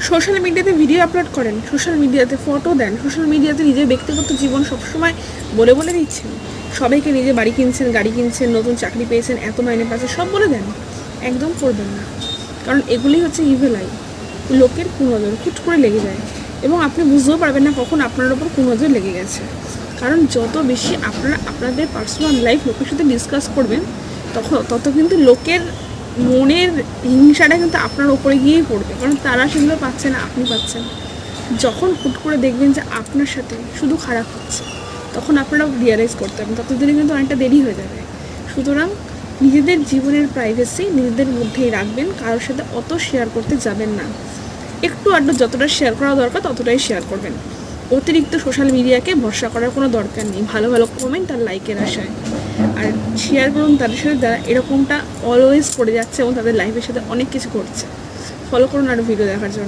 Social মিডিয়াতে video upload করেন, social মিডিয়াতে ফটো দেন, সোশ্যাল মিডিয়াতে নিজের ব্যক্তিগত জীবন সবসময় বলে বলে দিচ্ছেন, সবাইকে নিজে বাড়ি কিনছেন, গাড়ি কিনছেন, নতুন চাকরি পেয়েছেন, এত মাইনে পাচ্ছেন, সব বলে দেন। একদম করবেন না, কারণ এগুলি হচ্ছে ইভিল আই। লোকের কুনজর হুট করে লেগে যায় এবং আপনি বুঝতেও পারবেন না কখন আপনার ওপর কুনজর লেগে গেছে। কারণ যত বেশি আপনারা আপনাদের পার্সোনাল লাইফ লোকের সাথে ডিসকাস করবেন, তত কিন্তু লোকের মনের হিংসাটা কিন্তু আপনার ওপরে গিয়েই পড়বে, কারণ তারা সেগুলো পাচ্ছে না, আপনি পাচ্ছেন। যখন হুট করে দেখবেন যে আপনার সাথে শুধু খারাপ হচ্ছে, তখন আপনারা রিয়ালাইজ করতে পারবেন, ততদিনে কিন্তু অনেকটা দেরি হয়ে যাবে। সুতরাং নিজেদের জীবনের প্রাইভেসি নিজেদের মধ্যেই রাখবেন, কারোর সাথে অত শেয়ার করতে যাবেন না। একটু আড্ডা যতটা শেয়ার করা দরকার ততটাই শেয়ার করবেন। অতিরিক্ত সোশ্যাল মিডিয়াকে ভরসা করার কোনো দরকার নেই ভালো ভালো কমেন্ট আর লাইকের আশায়। আর শেয়ার করুন তাদের সাথে যারা এরকমটা অলওয়েজ করে যাচ্ছে এবং তাদের লাইফের সাথে অনেক কিছু করছে। ফলো করুন আরও ভিডিও দেখার জন্য।